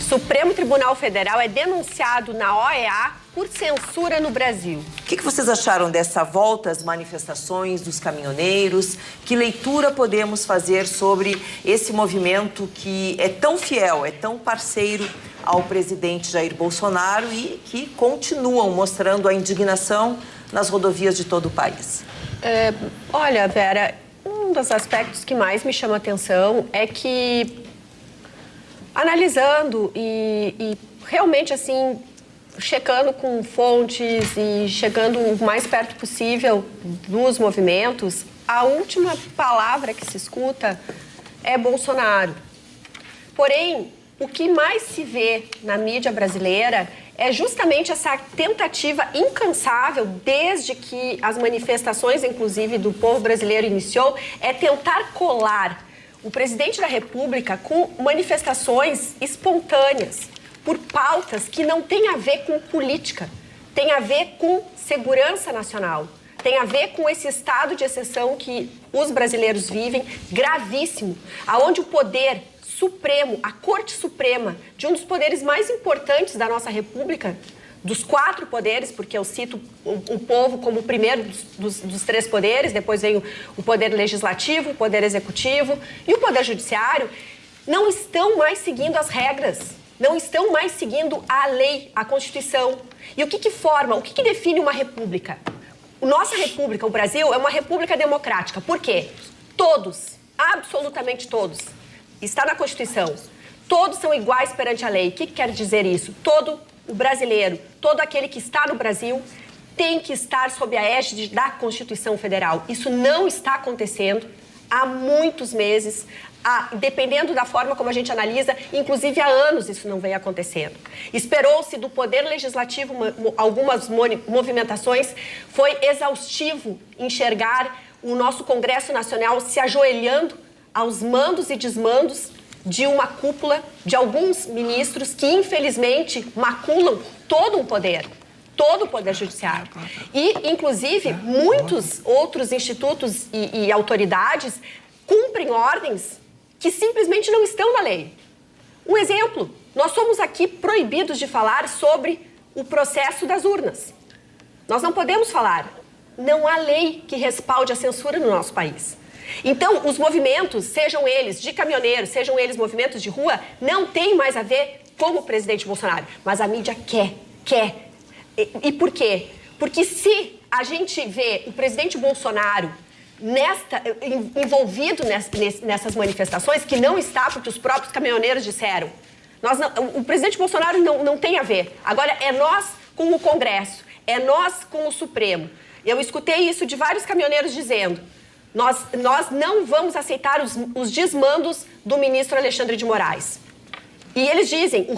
Supremo Tribunal Federal é denunciado na OEA por censura no Brasil. O que vocês acharam dessa volta às manifestações dos caminhoneiros? Que leitura podemos fazer sobre esse movimento que é tão fiel, é tão parceiro ao presidente Jair Bolsonaro e que continuam mostrando a indignação nas rodovias de todo o país? Olha, Vera, um dos aspectos que mais me chama a atenção é que, analisando e realmente, assim, checando com fontes e chegando o mais perto possível dos movimentos, a última palavra que se escuta é Bolsonaro. Porém, o que mais se vê na mídia brasileira é justamente essa tentativa incansável, desde que as manifestações, inclusive, do povo brasileiro iniciou, é tentar colar o presidente da República com manifestações espontâneas, por pautas que não têm a ver com política, tem a ver com segurança nacional, tem a ver com esse estado de exceção que os brasileiros vivem, gravíssimo, aonde o poder Supremo, a Corte Suprema, de um dos poderes mais importantes da nossa República, dos 4 poderes, porque eu cito o povo como o primeiro dos 3 poderes, depois vem o poder legislativo, o poder executivo e o poder judiciário, não estão mais seguindo as regras, não estão mais seguindo a lei, a Constituição. E o que forma, o que define uma república? Nossa república, o Brasil, é uma república democrática. Por quê? Todos, absolutamente todos, está na Constituição. Todos são iguais perante a lei. O que quer dizer isso? Todo o brasileiro, todo aquele que está no Brasil tem que estar sob a égide da Constituição Federal. Isso não está acontecendo há muitos meses, dependendo da forma como a gente analisa, inclusive há anos isso não vem acontecendo. Esperou-se do Poder Legislativo algumas movimentações, foi exaustivo enxergar o nosso Congresso Nacional se ajoelhando aos mandos e desmandos de uma cúpula de alguns ministros que, infelizmente, maculam todo o poder judiciário. E, inclusive, muitos outros institutos e autoridades cumprem ordens que simplesmente não estão na lei. Um exemplo, nós somos aqui proibidos de falar sobre o processo das urnas. Nós não podemos falar. Não há lei que respalde a censura no nosso país. Então, os movimentos, sejam eles de caminhoneiros, sejam eles movimentos de rua, não tem mais a ver com o presidente Bolsonaro. Mas a mídia quer. E por quê? Porque se a gente vê o presidente Bolsonaro envolvido nessas manifestações, que não está, porque os próprios caminhoneiros disseram, o presidente Bolsonaro não tem a ver. Agora, é nós com o Congresso, é nós com o Supremo. Eu escutei isso de vários caminhoneiros dizendo: Nós não vamos aceitar os desmandos do ministro Alexandre de Moraes. E eles dizem,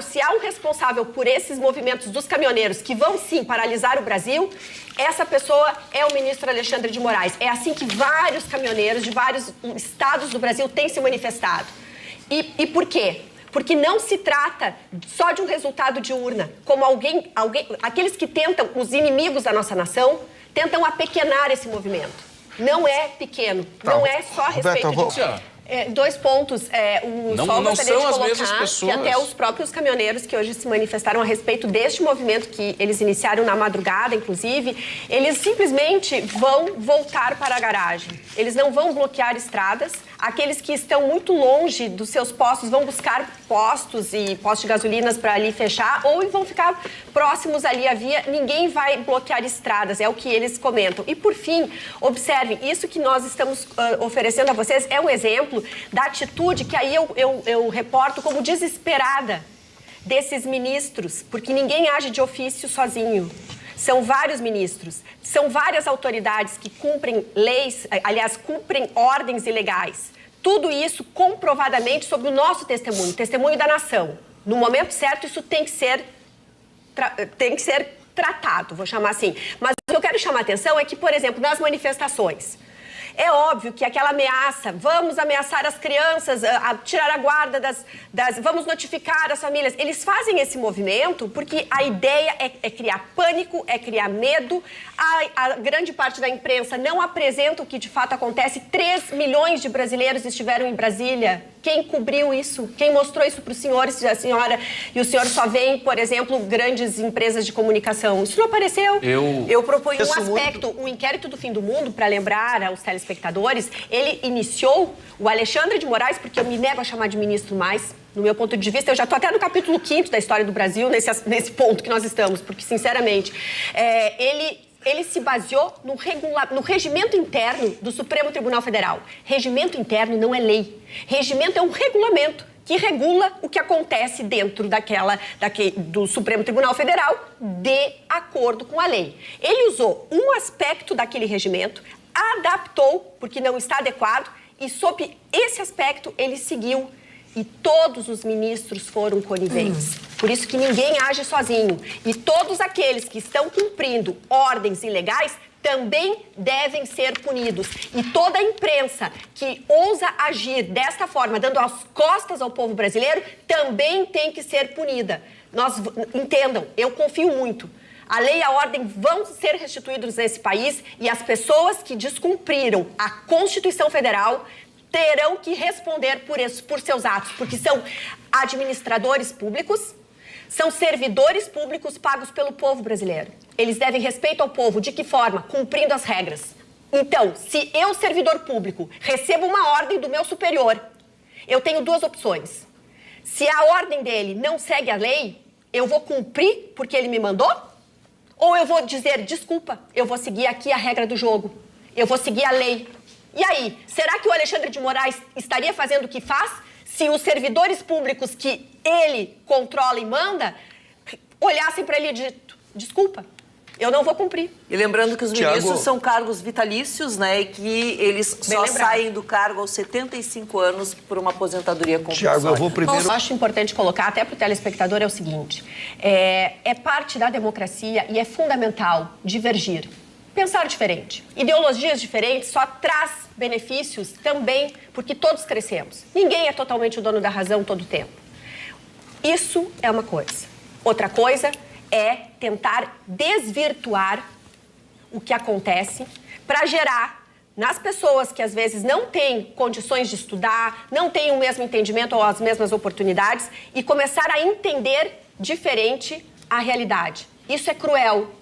se há um responsável por esses movimentos dos caminhoneiros que vão sim paralisar o Brasil, essa pessoa é o ministro Alexandre de Moraes. É assim que vários caminhoneiros de vários estados do Brasil têm se manifestado. E por quê? Porque não se trata só de um resultado de urna, como aqueles que tentam, os inimigos da nossa nação, tentam apequenar esse movimento. Não é pequeno, não é só a respeito de... 2 pontos. Não são as mesmas pessoas. Que até os próprios caminhoneiros que hoje se manifestaram a respeito deste movimento, que eles iniciaram na madrugada, inclusive, eles simplesmente vão voltar para a garagem. Eles não vão bloquear estradas. Aqueles que estão muito longe dos seus postos vão buscar postos e postos de gasolinas para ali fechar, ou vão ficar próximos ali à via. Ninguém vai bloquear estradas, é o que eles comentam. E, por fim, observem, isso que nós estamos oferecendo a vocês é um exemplo da atitude que aí eu reporto como desesperada desses ministros, porque ninguém age de ofício sozinho. São vários ministros, são várias autoridades que cumprem leis, aliás, cumprem ordens ilegais. Tudo isso comprovadamente sob o nosso testemunho, testemunho da nação. No momento certo, isso tem que ser tratado, vou chamar assim. Mas o que eu quero chamar a atenção é que, por exemplo, nas manifestações, é óbvio que aquela ameaça, vamos ameaçar as crianças, tirar a guarda vamos notificar as famílias. Eles fazem esse movimento porque a ideia é criar pânico, é criar medo. A grande parte da imprensa não apresenta o que de fato acontece. 3 milhões de brasileiros estiveram em Brasília Quem cobriu isso? Quem mostrou isso para os senhores, a senhora e o senhor só veem, por exemplo, grandes empresas de comunicação? Isso não apareceu. Eu proponho um aspecto, o inquérito do fim do mundo, para lembrar aos telespectadores, ele iniciou o Alexandre de Moraes, porque eu me nego a chamar de ministro mais, no meu ponto de vista, eu já estou até no capítulo 5º da história do Brasil, nesse ponto que nós estamos, porque, sinceramente, ele se baseou no regimento interno do Supremo Tribunal Federal. Regimento interno não é lei. Regimento é um regulamento que regula o que acontece dentro do Supremo Tribunal Federal de acordo com a lei. Ele usou um aspecto daquele regimento, adaptou, porque não está adequado, e sob esse aspecto ele seguiu. E todos os ministros foram coniventes. Por isso que ninguém age sozinho. E todos aqueles que estão cumprindo ordens ilegais também devem ser punidos. E toda a imprensa que ousa agir desta forma, dando as costas ao povo brasileiro, também tem que ser punida. Entendam, eu confio muito. A lei e a ordem vão ser restituídos nesse país e as pessoas que descumpriram a Constituição Federal terão que responder por seus atos, porque são administradores públicos, são servidores públicos pagos pelo povo brasileiro. Eles devem respeito ao povo. De que forma? Cumprindo as regras. Então, se eu, servidor público, recebo uma ordem do meu superior, eu tenho duas opções. Se a ordem dele não segue a lei, eu vou cumprir porque ele me mandou? Ou eu vou dizer, desculpa, eu vou seguir aqui a regra do jogo, eu vou seguir a lei. E aí, será que o Alexandre de Moraes estaria fazendo o que faz se os servidores públicos que ele controla e manda olhassem para ele e dizem, desculpa, eu não vou cumprir. E lembrando que os ministros são cargos vitalícios, né? E que eles só saem do cargo aos 75 anos por uma aposentadoria compulsória. Tiago, eu vou primeiro... Eu acho importante colocar, até para o telespectador, é o seguinte. É parte da democracia e é fundamental divergir. Pensar diferente. Ideologias diferentes só traz benefícios também porque todos crescemos. Ninguém é totalmente o dono da razão todo o tempo. Isso é uma coisa. Outra coisa é tentar desvirtuar o que acontece para gerar nas pessoas que às vezes não têm condições de estudar, não têm o mesmo entendimento ou as mesmas oportunidades e começar a entender diferente a realidade. Isso é cruel.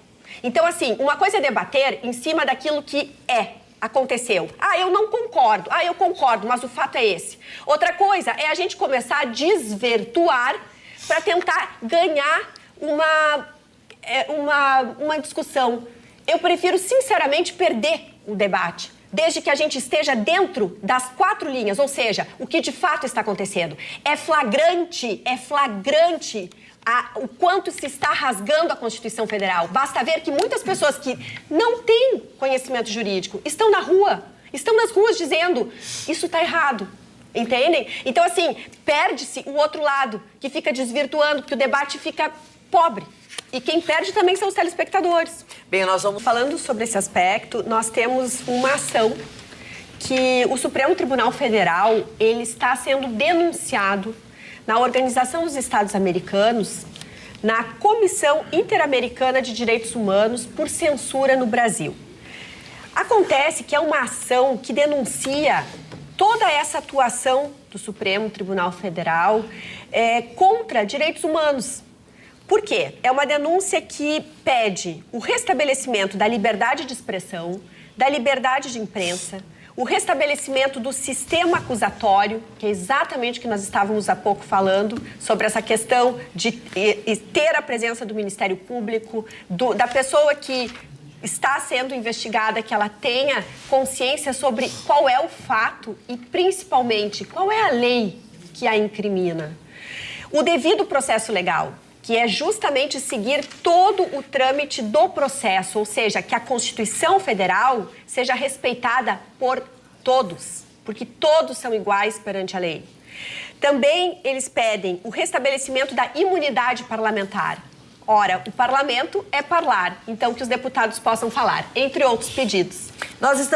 Então, assim, uma coisa é debater em cima daquilo que aconteceu. Eu não concordo. Eu concordo, mas o fato é esse. Outra coisa é a gente começar a desvirtuar para tentar ganhar uma discussão. Eu prefiro, sinceramente, perder o debate, desde que a gente esteja dentro das 4 linhas, ou seja, o que de fato está acontecendo. É flagrante o quanto se está rasgando a Constituição Federal. Basta ver que muitas pessoas que não têm conhecimento jurídico estão nas ruas dizendo isso está errado. Entendem? Então, assim, perde-se o outro lado, que fica desvirtuando, porque o debate fica pobre. E quem perde também são os telespectadores. Bem, nós vamos... Falando sobre esse aspecto, nós temos uma ação que o Supremo Tribunal Federal, ele está sendo denunciado na Organização dos Estados Americanos, na Comissão Interamericana de Direitos Humanos, por censura no Brasil. Acontece que é uma ação que denuncia toda essa atuação do Supremo Tribunal Federal contra direitos humanos. Por quê? É uma denúncia que pede o restabelecimento da liberdade de expressão, da liberdade de imprensa, o restabelecimento do sistema acusatório, que é exatamente o que nós estávamos há pouco falando, sobre essa questão de ter a presença do Ministério Público, da pessoa que está sendo investigada, que ela tenha consciência sobre qual é o fato e, principalmente, qual é a lei que a incrimina. O devido processo legal, que é justamente seguir todo o trâmite do processo, ou seja, que a Constituição Federal seja respeitada por todos, porque todos são iguais perante a lei. Também eles pedem o restabelecimento da imunidade parlamentar. Ora, o parlamento é parlar, então que os deputados possam falar, entre outros pedidos. Nós